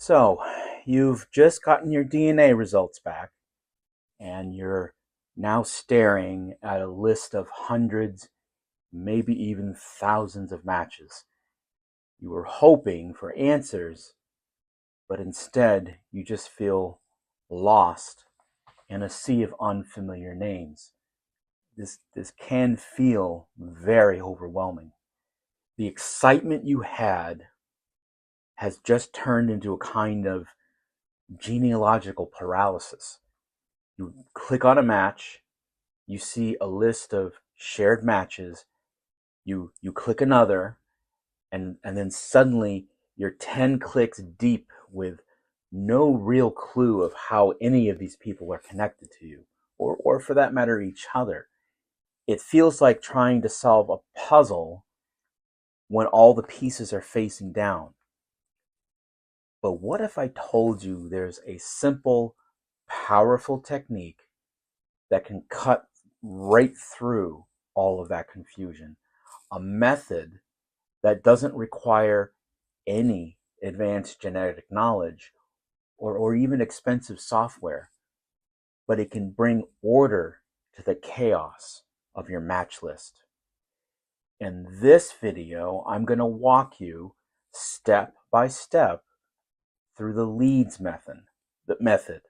So, you've just gotten your DNA results back, and you're now staring at a list of hundreds, maybe even thousands of matches. You were hoping for answers, but instead you just feel lost in a sea of unfamiliar names. This can feel very overwhelming. The excitement you had has just turned into a kind of genealogical paralysis. You click on a match, you see a list of shared matches, you click another, and then suddenly you're 10 clicks deep with no real clue of how any of these people are connected to you, or for that matter, each other. It feels like trying to solve a puzzle when all the pieces are facing down. But what if I told you there's a simple, powerful technique that can cut right through all of that confusion? A method that doesn't require any advanced genetic knowledge or even expensive software, but it can bring order to the chaos of your match list. In this video, I'm going to walk you step by step through the Leeds method,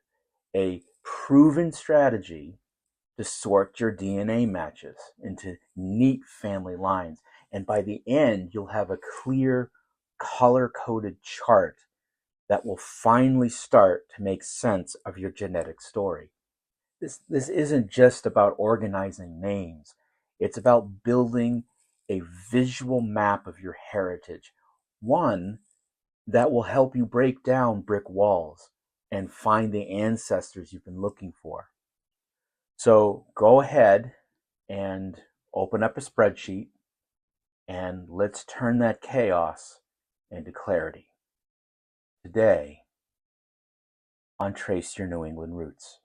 a proven strategy to sort your DNA matches into neat family lines. And by the end, you'll have a clear, color-coded chart that will finally start to make sense of your genetic story. This isn't just about organizing names. It's about building a visual map of your heritage, one that will help you break down brick walls and find the ancestors you've been looking for. So go ahead and open up a spreadsheet, and let's turn that chaos into clarity. Today, on Trace Your New England Roots.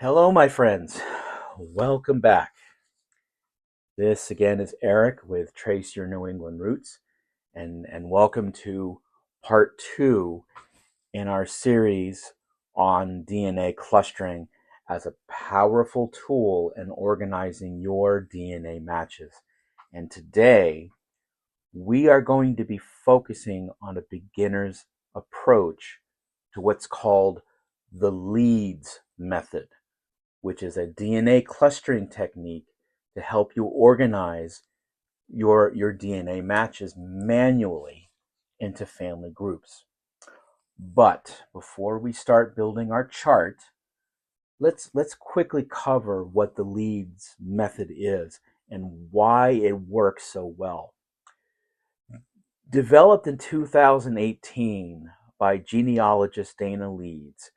Hello, my friends. Welcome back. This again is Eric with Trace Your New England Roots, and welcome to part 2 in our series on DNA clustering as a powerful tool in organizing your DNA matches. And today, we are going to be focusing on a beginner's approach to what's called the Leeds Method, which is a DNA clustering technique to help you organize your DNA matches manually into family groups. But before we start building our chart, let's quickly cover what the Leeds method is and why it works so well. Developed in 2018 by genealogist Dana Leeds,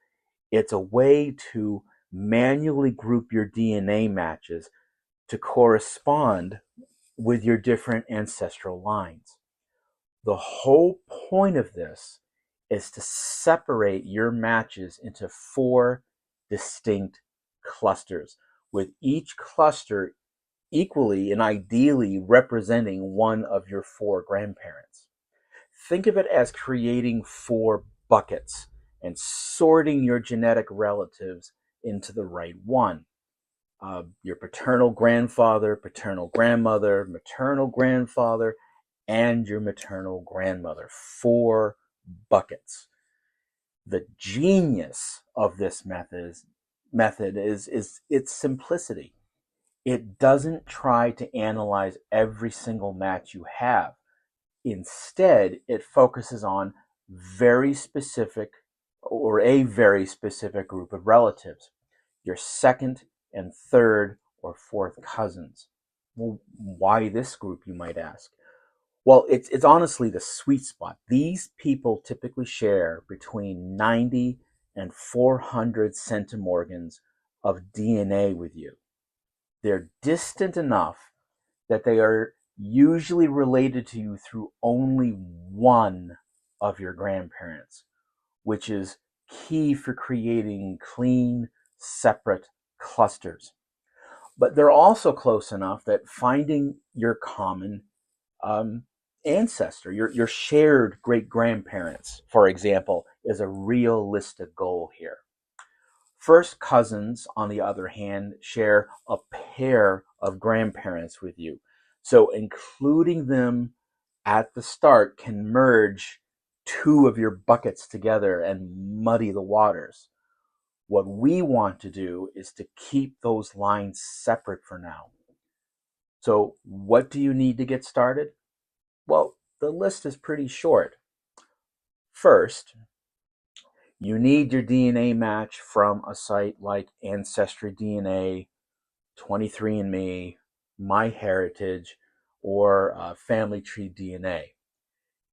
it's a way to manually group your DNA matches to correspond with your different ancestral lines. The whole point of this is to separate your matches into 4 distinct clusters, with each cluster equally and ideally representing one of your 4 grandparents. Think of it as creating 4 buckets and sorting your genetic relatives into the right one. Your paternal grandfather, paternal grandmother, maternal grandfather, and your maternal grandmother. 4 buckets. The genius of this method is its simplicity. It doesn't try to analyze every single match you have. Instead, it focuses on a very specific group of relatives, your second and third or fourth cousins. Well, why this group, you might ask? Well, it's honestly the sweet spot. These people typically share between 90 and 400 centimorgans of DNA with you. They're distant enough that they are usually related to you through only one of your grandparents, which is key for creating clean, separate clusters. But they're also close enough that finding your common ancestor, your shared great-grandparents, for example, is a realistic goal here. First cousins, on the other hand, share a pair of grandparents with you. So including them at the start can merge two of your buckets together and muddy the waters. What we want to do is to keep those lines separate for now. So what do you need to get started? Well, the list is pretty short. First, you need your DNA match from a site like Ancestry DNA, 23andMe, MyHeritage, or Family Tree DNA.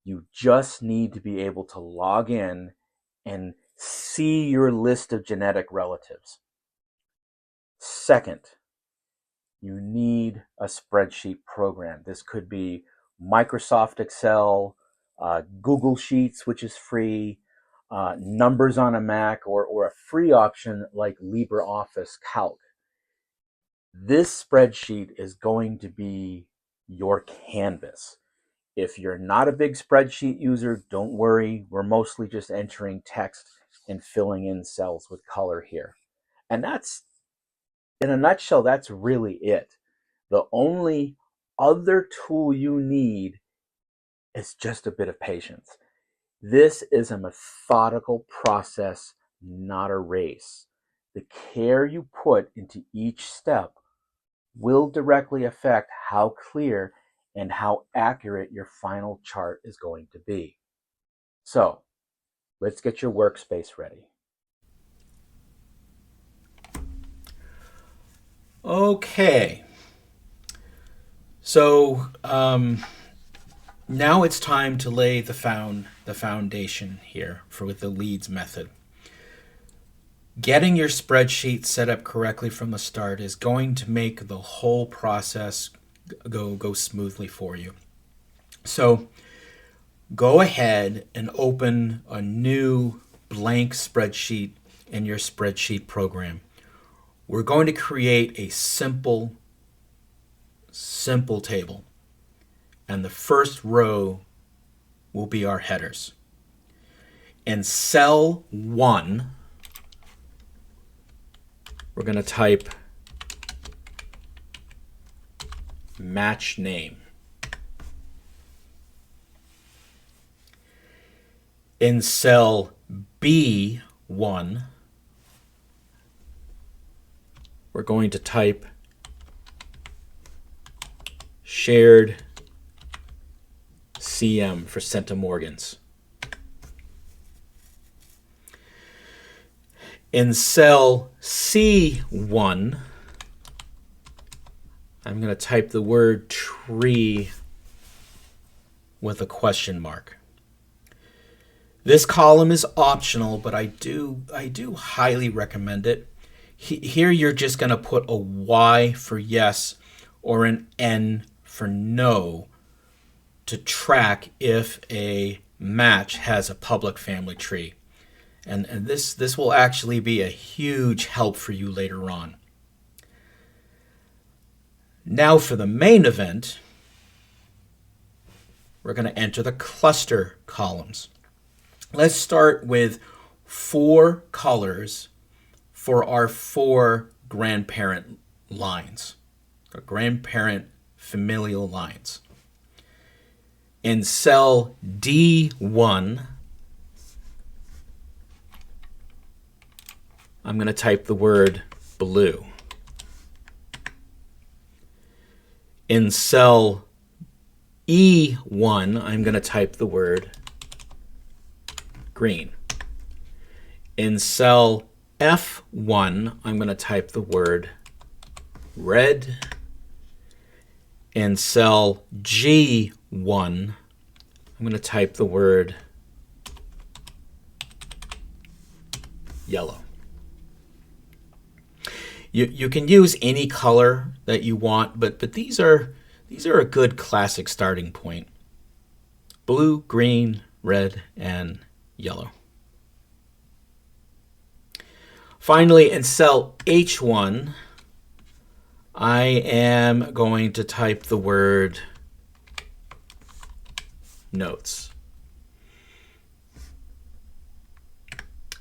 You just need to be able to log in and see your list of genetic relatives. Second, you need a spreadsheet program. This could be Microsoft Excel, Google Sheets, which is free, Numbers on a Mac, or a free option like LibreOffice Calc. This spreadsheet is going to be your canvas. If you're not a big spreadsheet user, don't worry. We're mostly just entering text and filling in cells with color here. And that's, in a nutshell, that's really it. The only other tool you need is just a bit of patience. This is a methodical process, not a race. The care you put into each step will directly affect how clear and how accurate your final chart is going to be. So, let's get your workspace ready. Okay. So now it's time to lay the foundation here with the Leeds method. Getting your spreadsheet set up correctly from the start is going to make the whole process go smoothly for you. So go ahead and open a new blank spreadsheet in your spreadsheet program. We're going to create a simple table. And the first row will be our headers. In cell 1, we're going to type match name. In cell B1, we're going to type shared CM for centimorgans. In cell C1, I'm going to type the word tree with a question mark. This column is optional, but I do highly recommend it. Here you're just going to put a Y for yes or an N for no to track if a match has a public family tree. And this will actually be a huge help for you later on. Now for the main event, we're going to enter the cluster columns. Let's start with 4 colors for our 4 grandparent lines, or grandparent familial lines. In cell D1, I'm going to type the word blue. In cell E1, I'm going to type the word green. In cell F1, I'm going to type the word red. In cell G1, I'm going to type the word yellow. You can use any color that you want, but these are a good classic starting point. Blue, green, red, and yellow. Finally, in cell H1, I am going to type the word notes.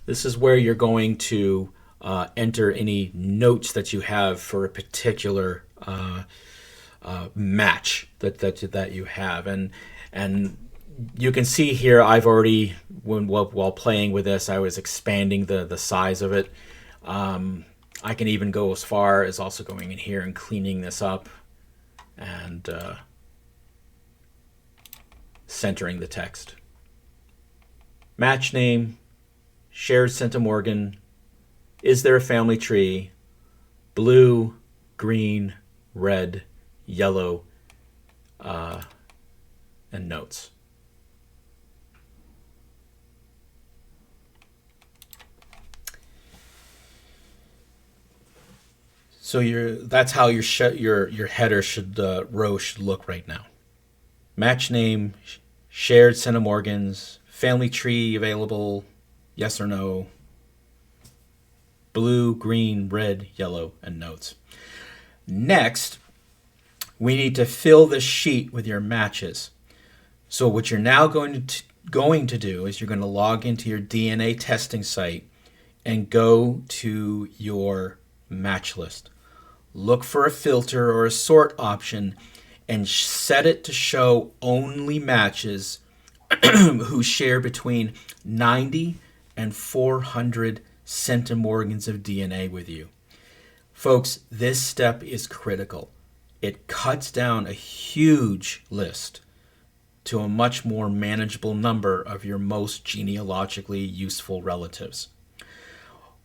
This is where you're going to enter any notes that you have for a particular match that you have. And you can see here, I've already, while playing with this, I was expanding the size of it. I can even go as far as also going in here and cleaning this up and centering the text. Match name, shared centimorgan, is there a family tree, blue, green, red, yellow, and notes. So that's how your header row should look right now. Match name, shared centimorgans, family tree available, yes or no, blue, green, red, yellow, and notes. Next, we need to fill this sheet with your matches. So what you're now going to do is you're going to log into your DNA testing site and go to your match list. Look for a filter or a sort option and set it to show only matches who share between 90 and 400 centimorgans of DNA with you. Folks, this step is critical. It cuts down a huge list to a much more manageable number of your most genealogically useful relatives.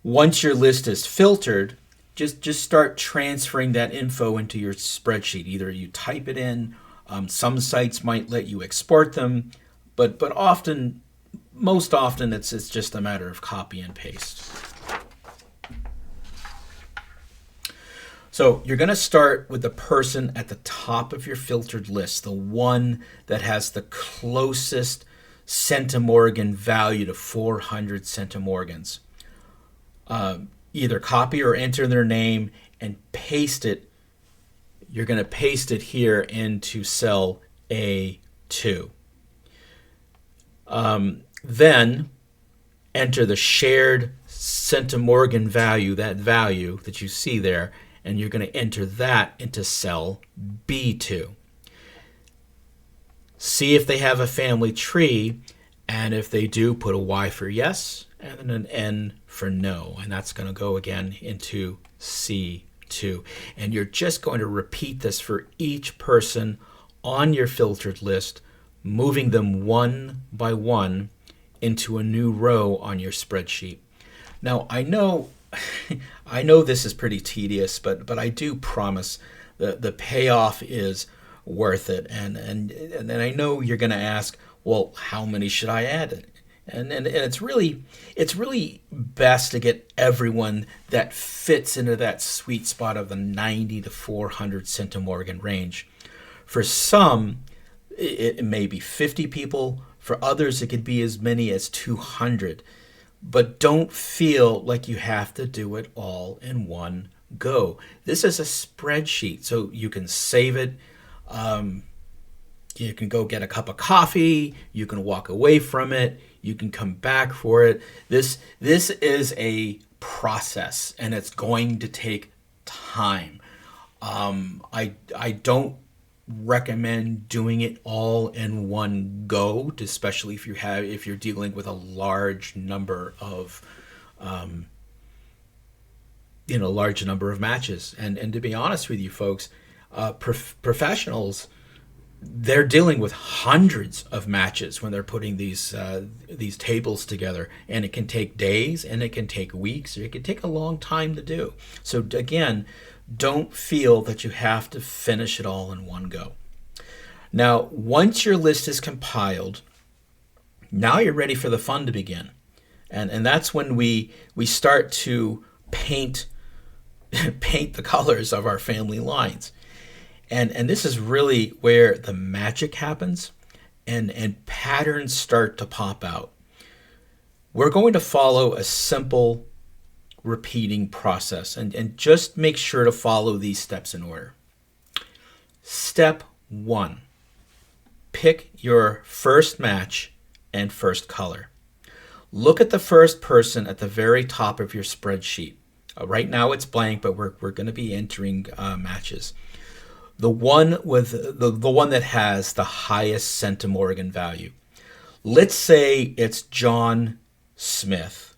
Once your list is filtered, just start transferring that info into your spreadsheet. Either you type it in, some sites might let you export them, but most often it's just a matter of copy and paste. So you're going to start with the person at the top of your filtered list, the one that has the closest centimorgan value to 400 centimorgans. Either copy or enter their name and paste it. You're going to paste it here into cell A2. Then enter the shared centimorgan value, that value that you see there, and you're going to enter that into cell B2. See if they have a family tree, and if they do, put a Y for yes and then an N for no, and that's going to go again into C2. And you're just going to repeat this for each person on your filtered list, moving them one by one into a new row on your spreadsheet. Now, I know this is pretty tedious, but I do promise the payoff is worth it. And I know you're going to ask, well, how many should I add? And it's really best to get everyone that fits into that sweet spot of the 90 to 400 centimorgan range. For some, it may be 50 people. For others, it could be as many as 200. But don't feel like you have to do it all in one go. This is a spreadsheet, so you can save it. You can go get a cup of coffee. You can walk away from it. You can come back for it. This is a process, and it's going to take time. I don't recommend doing it all in one go, especially if you're dealing with a large number of matches. And to be honest with you folks, professionals, they're dealing with hundreds of matches when they're putting these tables together, and it can take days, and it can take weeks, or it can take a long time to do. So again, don't feel that you have to finish it all in one go. Now, once your list is compiled, now you're ready for the fun to begin. And that's when we start to paint the colors of our family lines. And this is really where the magic happens and patterns start to pop out. We're going to follow a simple repeating process, and just make sure to follow these steps in order. Step 1, pick your first match and first color. Look at the first person at the very top of your spreadsheet. Right now it's blank, but we're going to be entering matches. The one with the one that has the highest centimorgan value. Let's say it's John Smith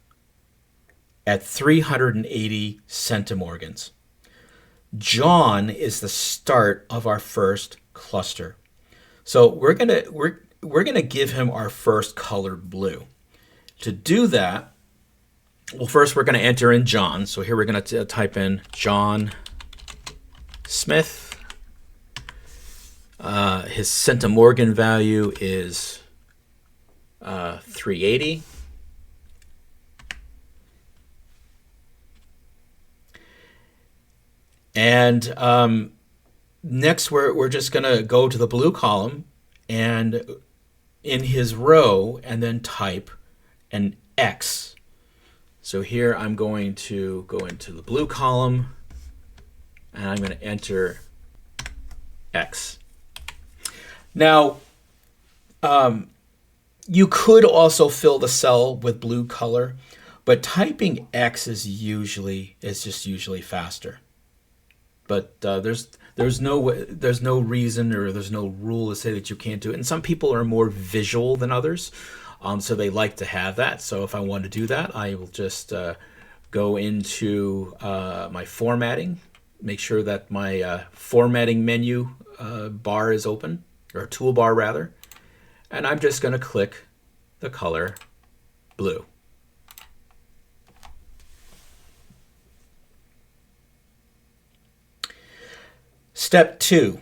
at 380 centimorgans. John is the start of our first cluster. So we're gonna give him our first color blue. To do that, well, first we're gonna enter in John. So here we're gonna type in John Smith. His centimorgan value is 380. And next we're just going to go to the blue column and in his row and then type an X. So here I'm going to go into the blue column and I'm going to enter X. Now, you could also fill the cell with blue color, but typing X is just usually faster. But there's no reason or there's no rule to say that you can't do it. And some people are more visual than others, so they like to have that. So if I want to do that, I will just go into my formatting, make sure that my formatting menu bar is open, or toolbar rather, and I'm just going to click the color blue. Step 2,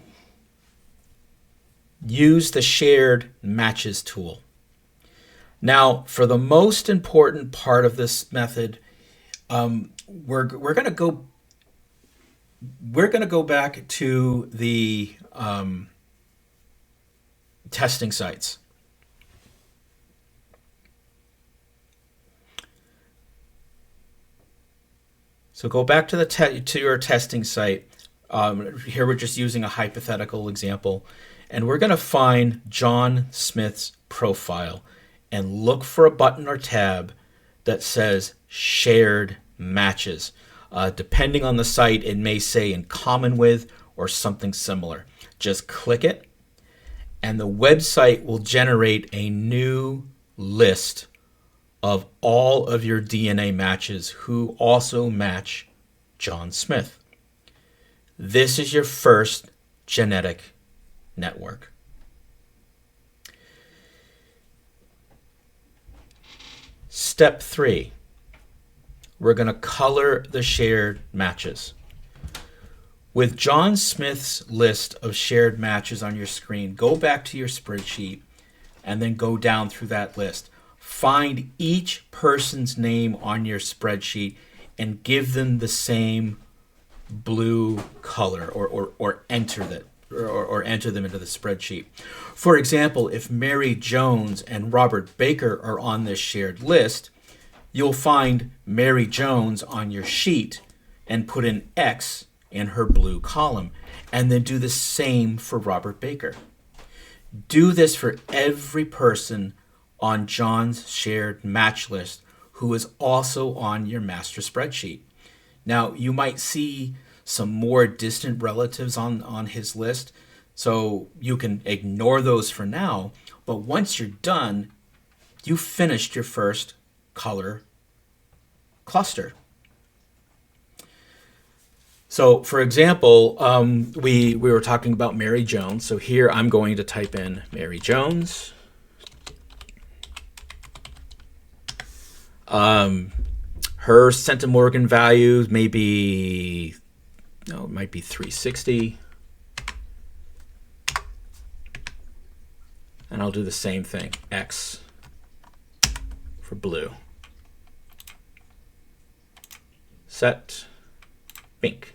use the shared matches tool. Now, for the most important part of this method, we're going to go back to the testing sites. So go back to to your testing site. Here we're just using a hypothetical example, and we're going to find John Smith's profile and look for a button or tab that says shared matches. Depending on the site, it may say in common with or something similar. Just click it, and the website will generate a new list of all of your DNA matches who also match John Smith. This is your first genetic network. Step 3, we're going to color the shared matches. With John Smith's list of shared matches on your screen, go back to your spreadsheet and then go down through that list. Find each person's name on your spreadsheet and give them the same blue color or enter that or enter them into the spreadsheet. For example, if Mary Jones and Robert Baker are on this shared list, you'll find Mary Jones on your sheet and put an X in her blue column, and then do the same for Robert Baker. Do this for every person on John's shared match list who is also on your master spreadsheet. Now, you might see some more distant relatives on his list, so you can ignore those for now, but once you're done, you finished your first color cluster. So, for example, we were talking about Mary Jones, so here I'm going to type in Mary Jones. Her centimorgan value it might be 360. And I'll do the same thing, X for blue. Set, pink.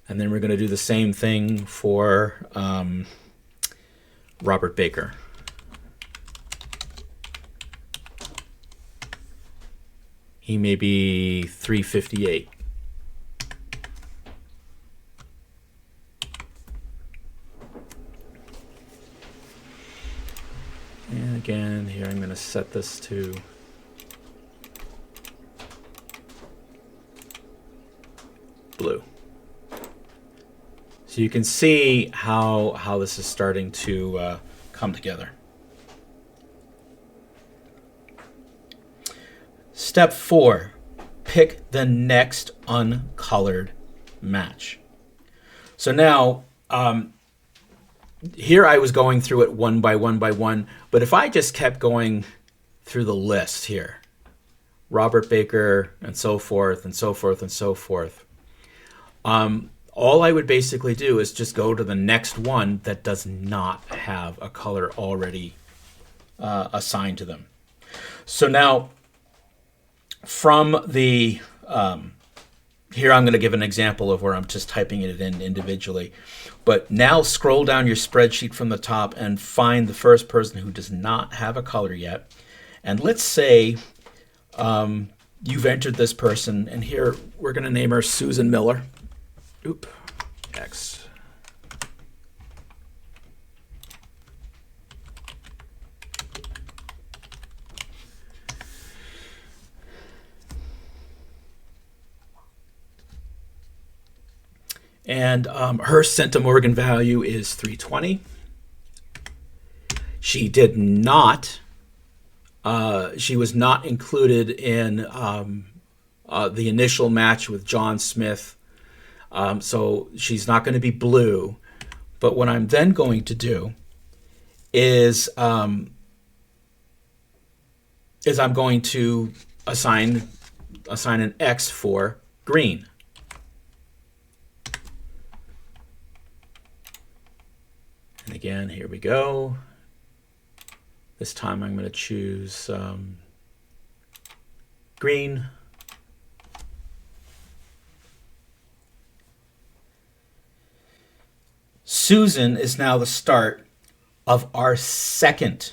And then we're going to do the same thing for Robert Baker. He may be 358. And again, here I'm going to set this to blue. So you can see how this is starting to come together. Step 4, pick the next uncolored match. So now, here I was going through it one by one, but if I just kept going through the list here, Robert Baker and so forth and so forth and so forth, all I would basically do is just go to the next one that does not have a color already assigned to them. So now, from the, here I'm going to give an example of where I'm just typing it in individually. But now scroll down your spreadsheet from the top and find the first person who does not have a color yet. And let's say you've entered this person, and here we're going to name her Susan Miller. Oop, X. And her centimorgan value is 320. She did not, she was not included in the initial match with John Smith. So she's not going to be blue. But what I'm then going to do is I'm going to assign an X for green. And again, here we go. This time I'm going to choose green. Susan is now the start of our second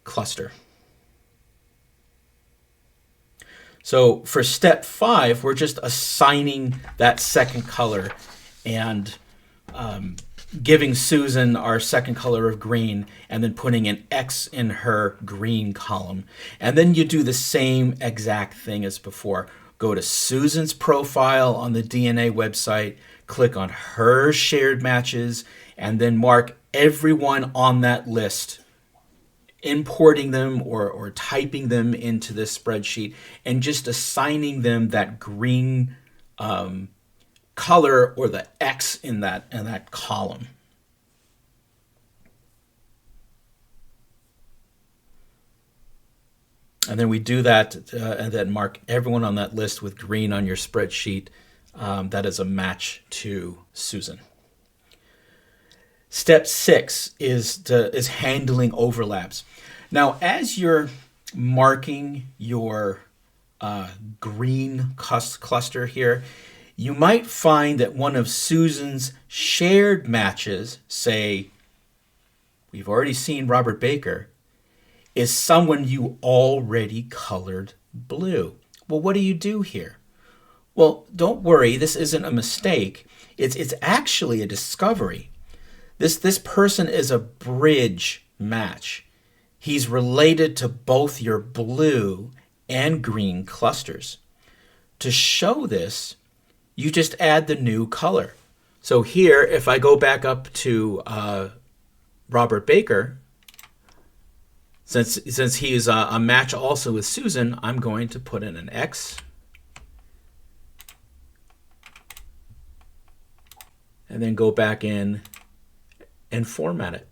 cluster. So for step 5, we're just assigning that second color and giving Susan our second color of green, and then putting an X in her green column. And then you do the same exact thing as before. Go to Susan's profile on the DNA website, click on her shared matches, and then mark everyone on that list, importing them or typing them into this spreadsheet, and just assigning them that green color or the X in that column. And then we do that and then mark everyone on that list with green on your spreadsheet. That is a match to Susan. Step 6 is handling overlaps. Now, as you're marking your green cluster here, you might find that one of Susan's shared matches, say, we've already seen Robert Baker, is someone you already colored blue. Well, what do you do here? Well, don't worry, this isn't a mistake. It's actually a discovery. This person is a bridge match. He's related to both your blue and green clusters. To show this, you just add the new color. So here, if I go back up to Robert Baker, since he is a match also with Susan, I'm going to put in an X. And then go back in and format it.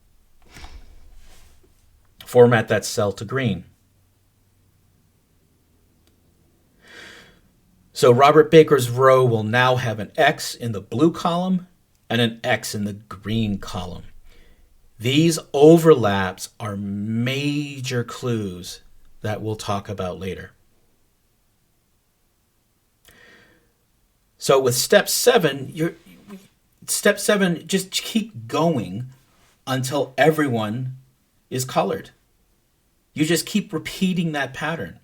Format that cell to green. So Robert Baker's row will now have an X in the blue column and an X in the green column. These overlaps are major clues that we'll talk about later. So with step 7, just keep going until everyone is colored. You just keep repeating that pattern.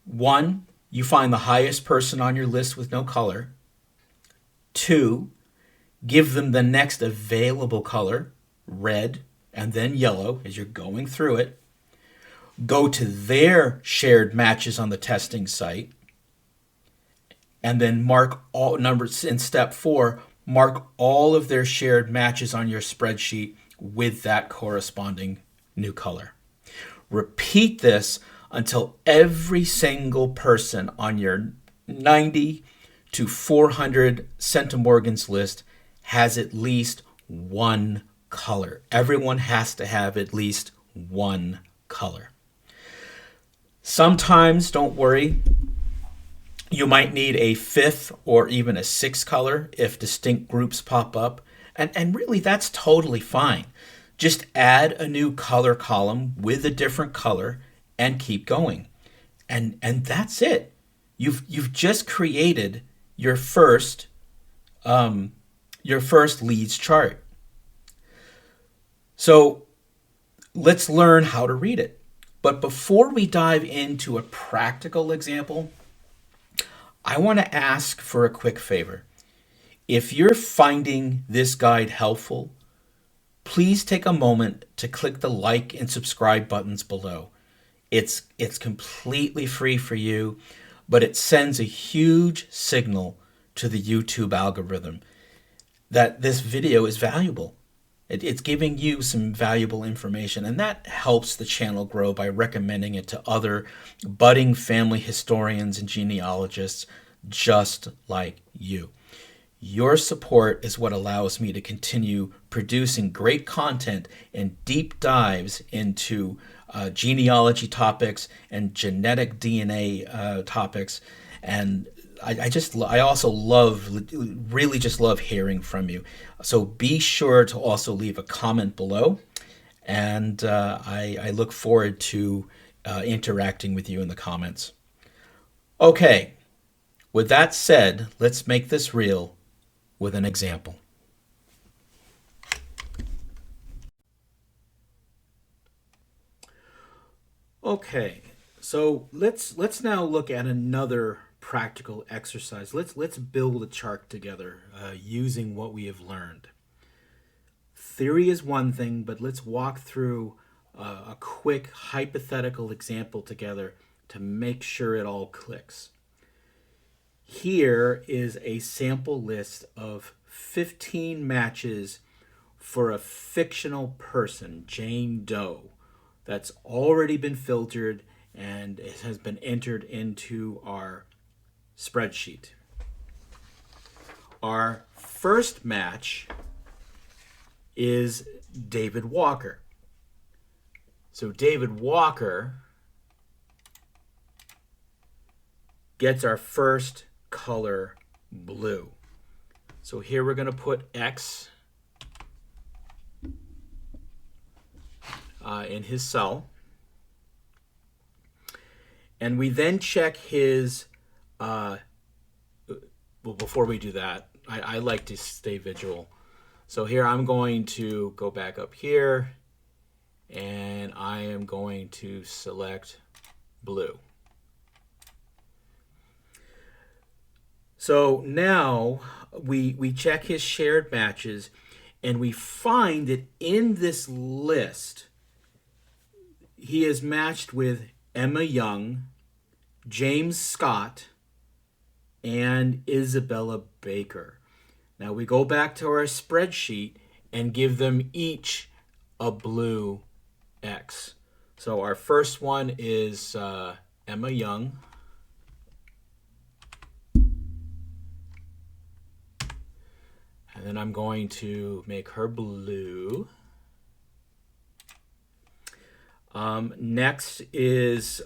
One, you find the highest person on your list with no color. Two, give them the next available color, red and then yellow as you're going through it. Go to their shared matches on the testing site, and then mark all numbers in step 4, mark all of their shared matches on your spreadsheet with that corresponding new color. Repeat this until every single person on your 90 to 400 centimorgans list has at least one color. Everyone has to have at least one color. Sometimes, don't worry, you might need a 5th or even a 6th color if distinct groups pop up. And really, that's totally fine. Just add a new color column with a different color and keep going. And that's it. You've just created your first Leeds chart. So let's learn how to read it. But before we dive into a practical example, I want to ask for a quick favor. If you're finding this guide helpful, please take a moment to click the like and subscribe buttons below. It's completely free for you, but it sends a huge signal to the YouTube algorithm that this video is valuable. It's giving you some valuable information, and that helps the channel grow by recommending it to other budding family historians and genealogists just like you. Your support is what allows me to continue producing great content and deep dives into genealogy topics and genetic DNA topics. And I also really just love hearing from you. So be sure to also leave a comment below. And I look forward to interacting with you in the comments. Okay, with that said, let's make this real with an example. Okay, so let's now look at another practical exercise. Let's build a chart together using what we have learned. Theory is one thing, but let's walk through a quick hypothetical example together to make sure it all clicks. Here is a sample list of 15 matches for a fictional person, Jane Doe, that's already been filtered and it has been entered into our spreadsheet. Our first match is David Walker. So David Walker gets our first color blue. So here we're going to put X in his cell. And we then check his, well, before we do that, I like to stay visual. So here I'm going to go back up here and I am going to select blue. So now we check his shared matches and we find that in this list, he is matched with Emma Young, James Scott, and Isabella Baker. Now we go back to our spreadsheet and give them each a blue X. So our first one is Emma Young. And then I'm going to make her blue. Next is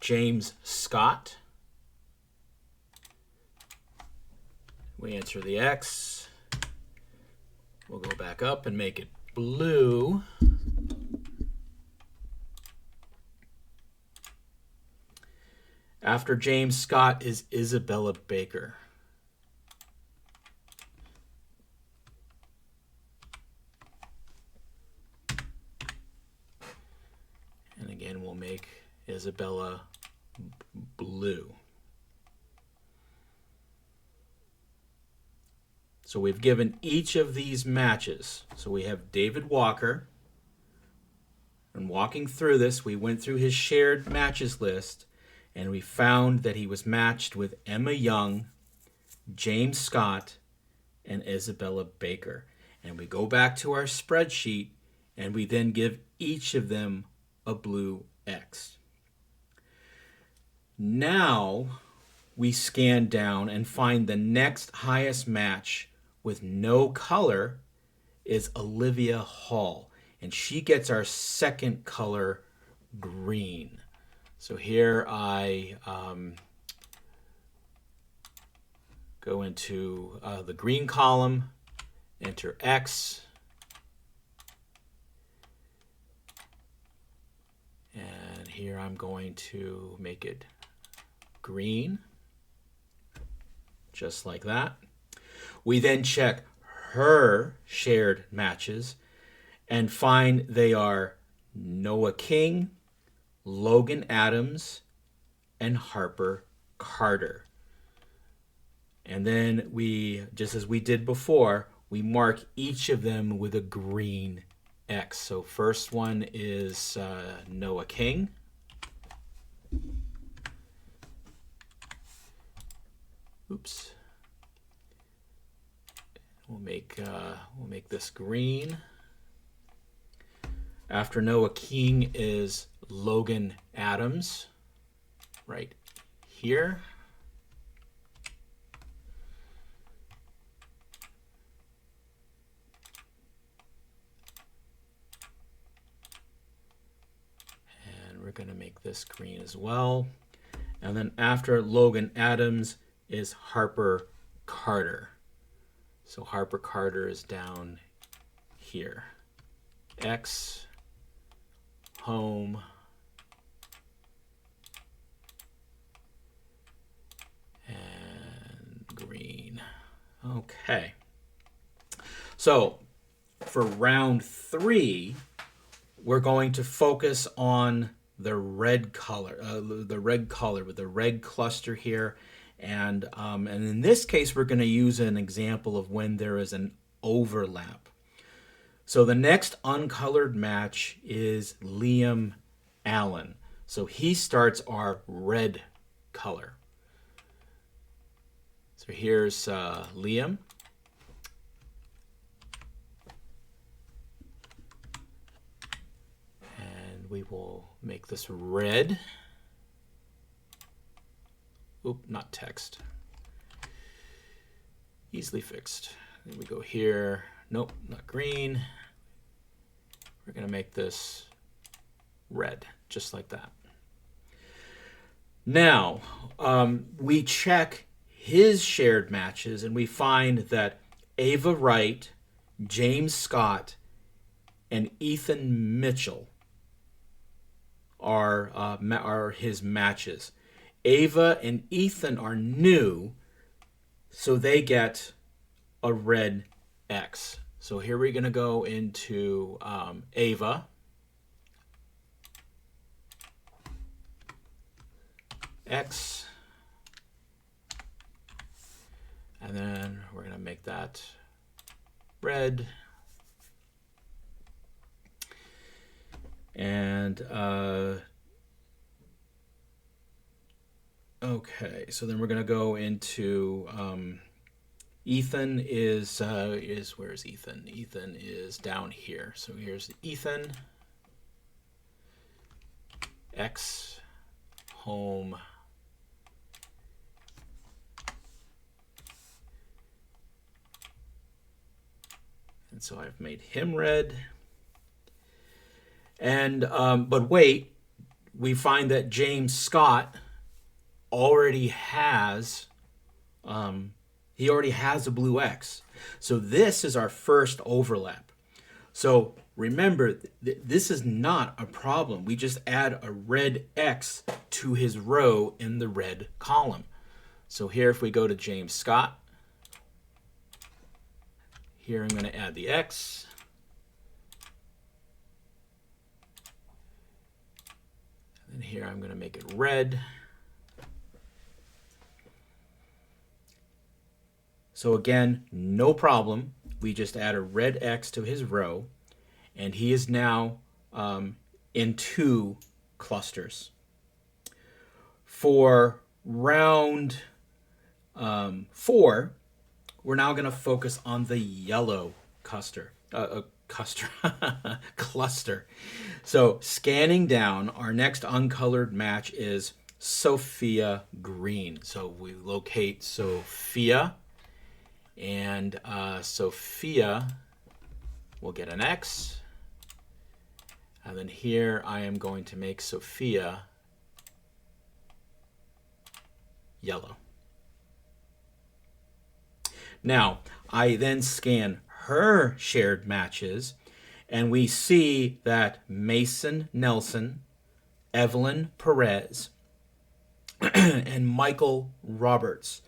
James Scott. We enter the X. We'll go back up and make it blue. After James Scott is Isabella Baker. And again, we'll make Isabella blue. So we've given each of these matches. So we have David Walker. And walking through this, we went through his shared matches list, and we found that he was matched with Emma Young, James Scott, and Isabella Baker. And we go back to our spreadsheet, and we then give each of them a blue X. Now we scan down and find the next highest match with no color is Olivia Hall, and she gets our second color, green. So here I go into the green column, enter X, and here I'm going to make it green, just like that. We then check her shared matches and find they are Noah King, Logan Adams, and Harper Carter. And then we, just as we did before, we mark each of them with a green X. So first one is Noah King. Oops. We'll make this green. After Noah King is Logan Adams, right here. And we're going to make this green as well. And then after Logan Adams is Harper Carter. So Harper Carter is down here. X, home, and green. Okay. So for round 3, we're going to focus on the red color with the red cluster here. And in this case, we're going to use an example of when there is an overlap. So the next uncolored match is Liam Allen. So he starts our red color. So here's Liam. And we will make this red. Oop, not text. Easily fixed. Then we go here. Nope, not green. We're going to make this red, just like that. Now, we check his shared matches, and we find that Ava Wright, James Scott, and Ethan Mitchell are his matches. Ava and Ethan are new, so they get a red X. So here we're going to go into Ava. X. And then we're going to make that red. And okay, so then we're going to go into Ethan is where's Ethan? Ethan is down here. So here's Ethan. X, home. And so I've made him red. And but wait, we find that James Scott already has a blue X. So this is our first overlap. So remember, this is not a problem. We just add a red X to his row in the red column. So here, if we go to James Scott, here I'm going to add the X. And here I'm going to make it red. So again, no problem. We just add a red X to his row, and he is now in 2 clusters. For round 4, we're now going to focus on the yellow cluster. Cluster. So scanning down, our next uncolored match is Sophia Green. So we locate Sophia, and Sophia will get an X. And then here I am going to make Sophia yellow. Now, I then scan her shared matches, and we see that Mason Nelson, Evelyn Perez, and Michael Roberts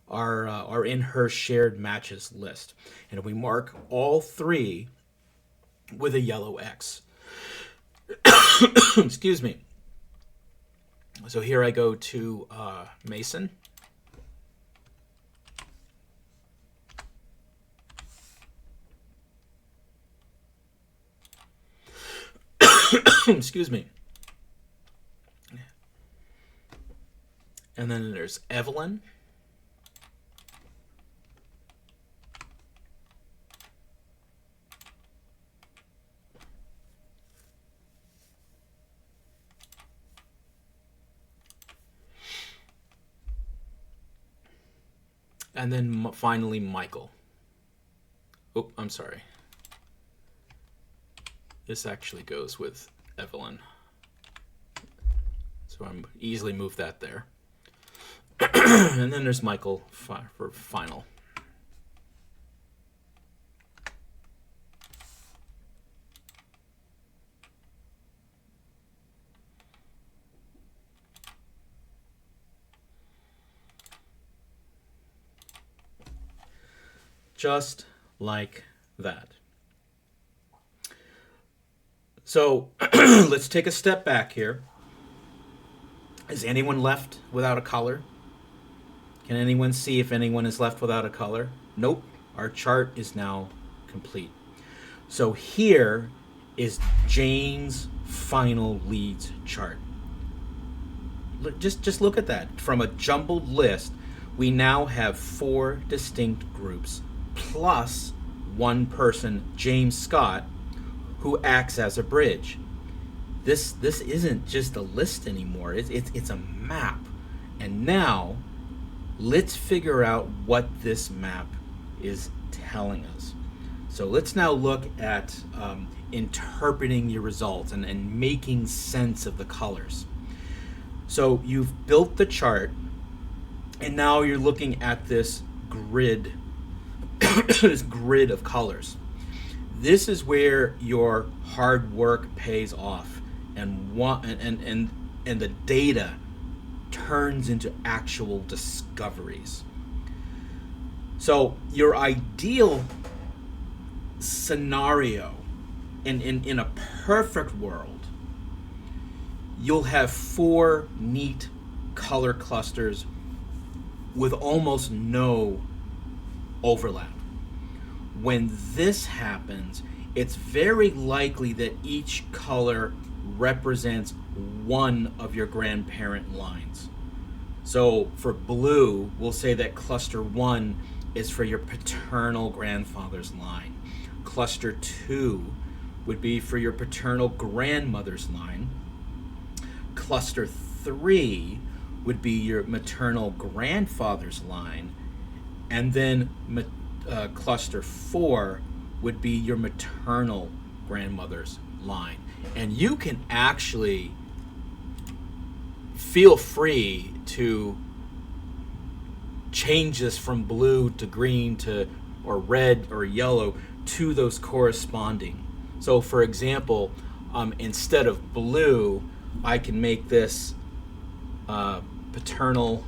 are in her shared matches list. And we mark all 3 with a yellow X. Excuse me. So here I go to Mason. Excuse me. And then there's Evelyn. And then finally Michael. Oh, I'm sorry. This actually goes with Evelyn. So I'm easily move that there. And then there's Michael for final. Just like that. So let's take a step back here. Is anyone left without a color? Can anyone see if anyone is left without a color? Nope. Our chart is now complete. So here is Jane's final Leeds chart. Just look at that. From a jumbled list, we now have 4 distinct groups, plus one person, James Scott, who acts as a bridge. This isn't just a list anymore. It's a map. And now, let's figure out what this map is telling us. So let's now look at interpreting your results and making sense of the colors. So you've built the chart, and now you're looking at this grid, this grid of colors. This is where your hard work pays off, and the data turns into actual discoveries. So your ideal scenario, in a perfect world, you'll have 4 neat color clusters with almost no overlap. When this happens, it's very likely that each color represents one of your grandparent lines. So for blue, we'll say that cluster 1 is for your paternal grandfather's line. Cluster 2 would be for your paternal grandmother's line. Cluster 3 would be your maternal grandfather's line. And then cluster 4 would be your maternal grandmother's line. And you can actually feel free to change this from blue to green to or red or yellow to those corresponding. So for example, instead of blue, I can make this paternal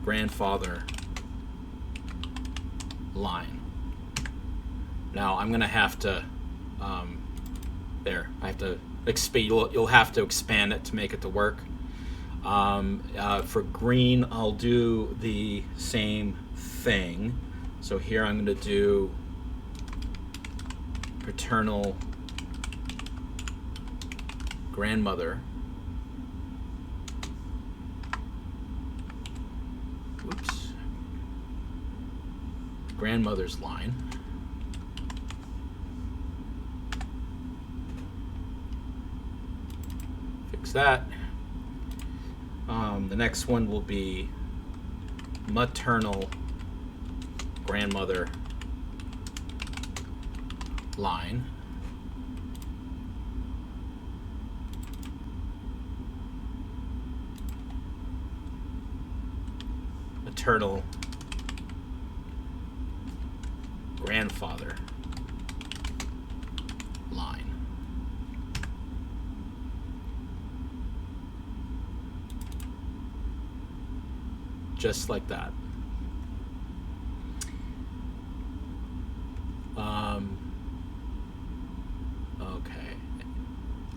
grandfather line. Now I'm gonna have to I have to expand. You'll have to expand it to make it to work. For green, I'll do the same thing. So here I'm going to do paternal grandmother. Whoops. Grandmother's line. Fix that. The next one will be maternal grandmother line. Maternal grandfather line. Just like that. Okay.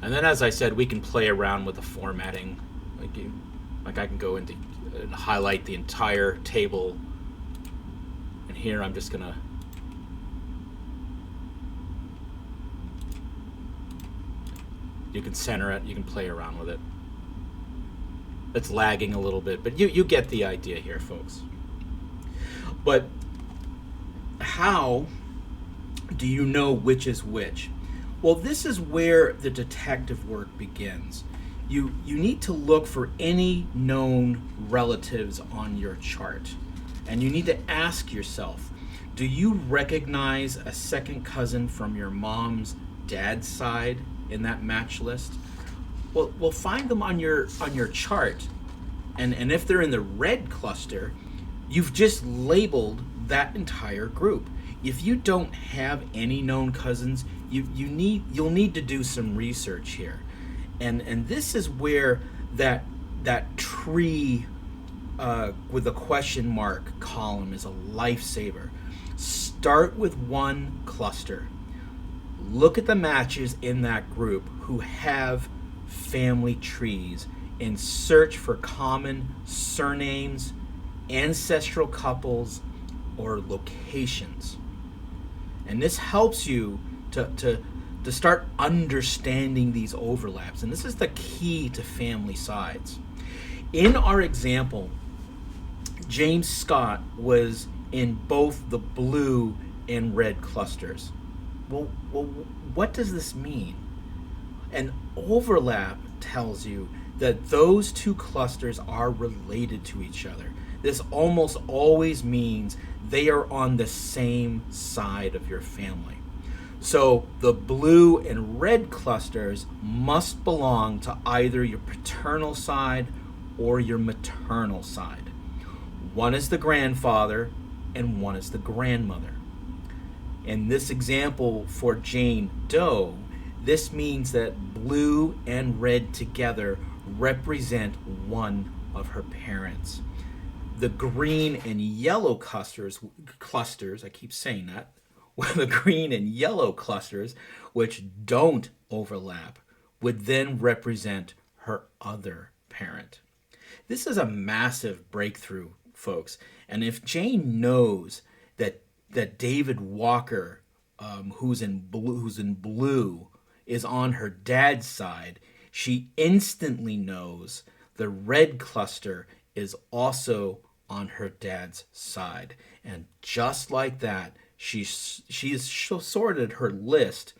And then, as I said, we can play around with the formatting. Like I can go into and highlight the entire table. And here I'm just gonna you can center it, you can play around with it. It's lagging a little bit, but you get the idea here, folks. But how do you know which is which? Well, this is where the detective work begins. You need to look for any known relatives on your chart. And you need to ask yourself, do you recognize a second cousin from your mom's dad's side in that match list? Well, find them on your chart. And if they're in the red cluster, you've just labeled that entire group. If you don't have any known cousins, you'll need to do some research here. And this is where that tree with a question mark column is a lifesaver. Start with one cluster. Look at the matches in that group who have family trees and search for common surnames, ancestral couples, or locations. And this helps you to start understanding these overlaps. And this is the key to family sides. In our example, James Scott was in both the blue and red clusters. Well, what does this mean? An overlap tells you that those two clusters are related to each other. This almost always means they are on the same side of your family. So the blue and red clusters must belong to either your paternal side or your maternal side. One is the grandfather and one is the grandmother. In this example for Jane Doe, this means that blue and red together represent one of her parents. The green and yellow clusters, I keep saying that, the green and yellow clusters, which don't overlap, would then represent her other parent. This is a massive breakthrough, folks. And if Jane knows that David Walker, who's in blue, is on her dad's side, she instantly knows the red cluster is also on her dad's side. And just like that, she's sorted her list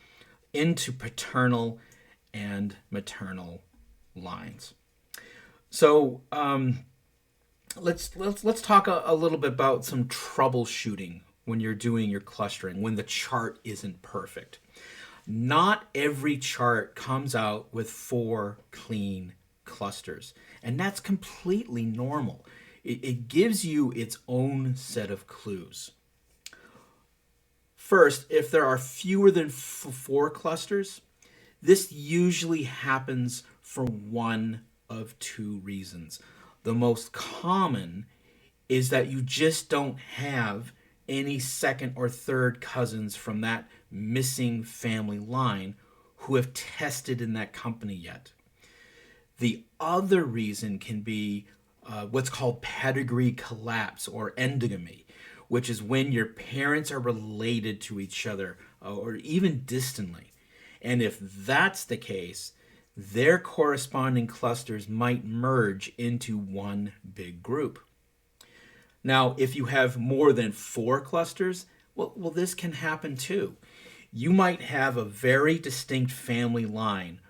into paternal and maternal lines. So let's talk a little bit about some troubleshooting when you're doing your clustering, when the chart isn't perfect. Not every chart comes out with 4 clean clusters, and that's completely normal. It gives you its own set of clues. First, if there are fewer than 4 clusters, this usually happens for one of 2 reasons. The most common is that you just don't have any second or third cousins from that missing family line who have tested in that company yet. The other reason can be what's called pedigree collapse or endogamy, which is when your parents are related to each other or even distantly. And if that's the case, their corresponding clusters might merge into one big group. Now, if you have more than four clusters, well, this can happen too. You might have a very distinct family line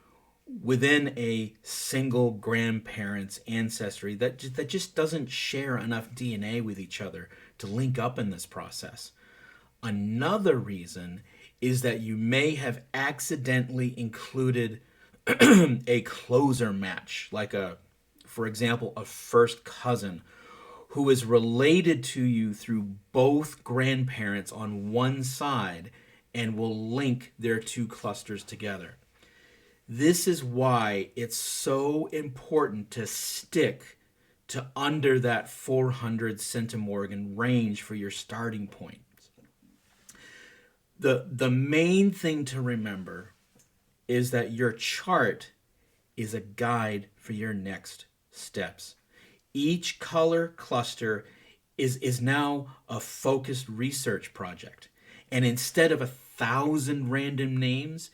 within a single grandparent's ancestry that just doesn't share enough DNA with each other to link up in this process. Another reason is that you may have accidentally included a closer match, like for example, a first cousin who is related to you through both grandparents on one side and will link their two clusters together. This is why it's so important to stick to under that 400 centimorgan range for your starting point. The main thing to remember is that your chart is a guide for your next steps. Each color cluster is now a focused research project. And instead of 1,000 random names,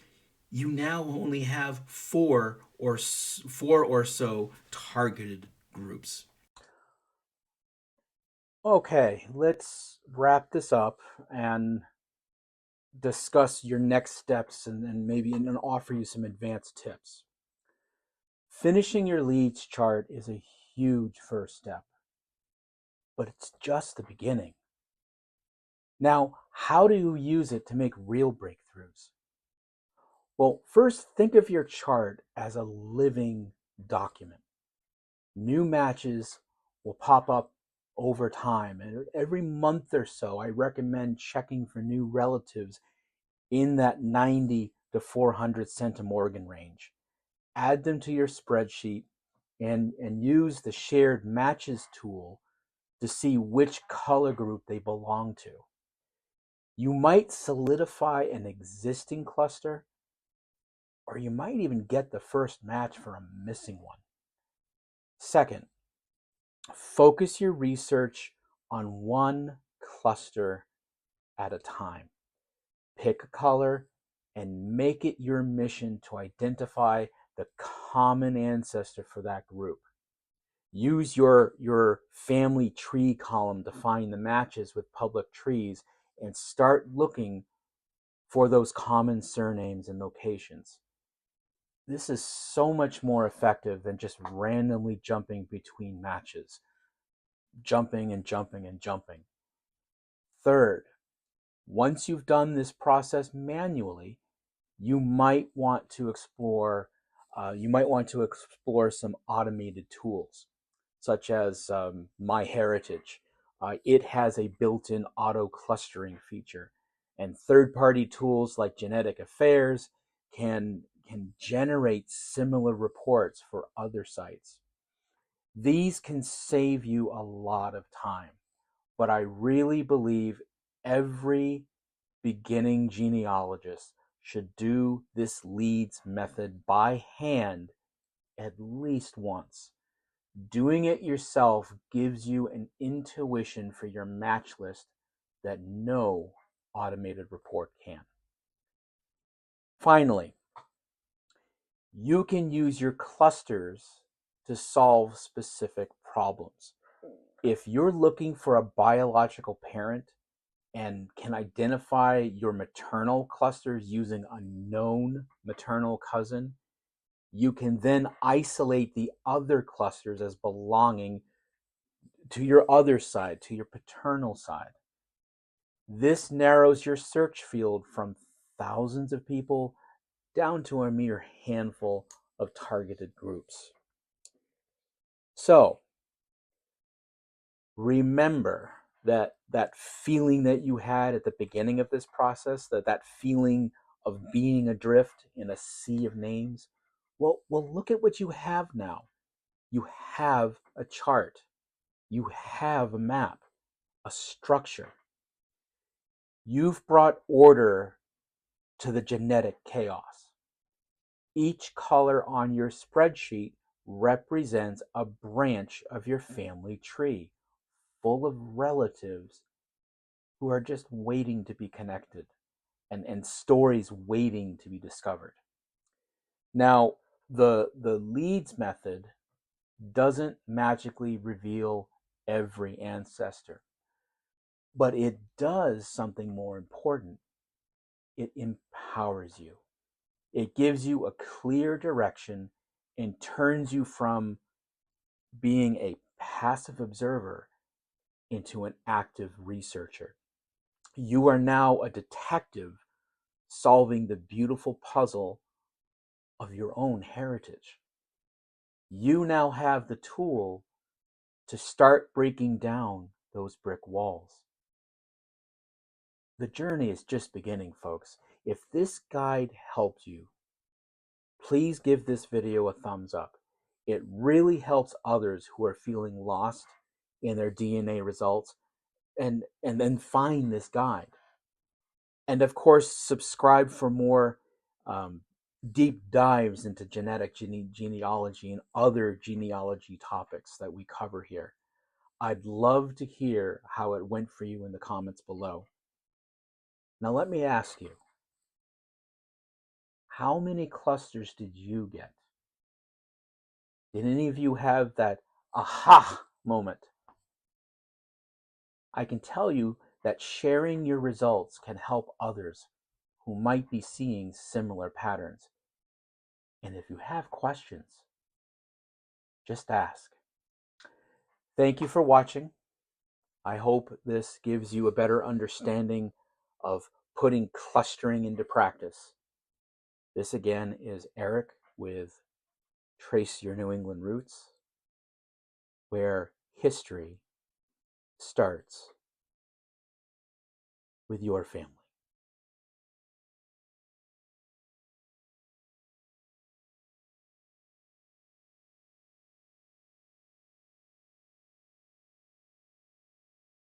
you now only have four or so targeted groups. Okay, let's wrap this up and discuss your next steps and maybe and offer you some advanced tips. Finishing your Leeds chart is a huge first step, but it's just the beginning. Now, how do you use it to make real breakthroughs? Well, first, think of your chart as a living document. New matches will pop up over time, and every month or so, I recommend checking for new relatives in that 90 to 400 centimorgan range. Add them to your spreadsheet and use the shared matches tool to see which color group they belong to. You might solidify an existing cluster, or you might even get the first match for a missing one. Second, focus your research on one cluster at a time. Pick a color and make it your mission to identify the common ancestor for that group. Use your family tree column to find the matches with public trees and start looking for those common surnames and locations. This is so much more effective than just randomly jumping between matches, jumping and jumping and jumping. Third, once you've done this process manually, you might want to explore some automated tools, such as MyHeritage. It has a built-in auto clustering feature, and third-party tools like Genetic Affairs can generate similar reports for other sites. These can save you a lot of time, but I really believe every beginning genealogist should do this Leeds method by hand at least once. Doing it yourself gives you an intuition for your match list that no automated report can. Finally, you can use your clusters to solve specific problems. If you're looking for a biological parent and can identify your maternal clusters using a known maternal cousin, you can then isolate the other clusters as belonging to your other side, to your paternal side. This narrows your search field from thousands of people down to a mere handful of targeted groups. So, remember that feeling that you had at the beginning of this process, that feeling of being adrift in a sea of names. Well, look at what you have now. You have a chart. You have a map, a structure. You've brought order to the genetic chaos. Each color on your spreadsheet represents a branch of your family tree full of relatives who are just waiting to be connected and stories waiting to be discovered. Now, the Leeds method doesn't magically reveal every ancestor, but it does something more important. It empowers you. It gives you a clear direction and turns you from being a passive observer into an active researcher. You are now a detective solving the beautiful puzzle of your own heritage. You now have the tool to start breaking down those brick walls. The journey is just beginning, folks. If this guide helped you, please give this video a thumbs up. It really helps others who are feeling lost in their DNA results and then find this guide. And of course, subscribe for more deep dives into genealogy and other genealogy topics that we cover here. I'd love to hear how it went for you in the comments below. Now let me ask you, how many clusters did you get? Did any of you have that aha moment? I can tell you that sharing your results can help others who might be seeing similar patterns. And if you have questions, just ask. Thank you for watching. I hope this gives you a better understanding of putting clustering into practice. This again is Eric with Trace Your New England Roots, where history starts with your family.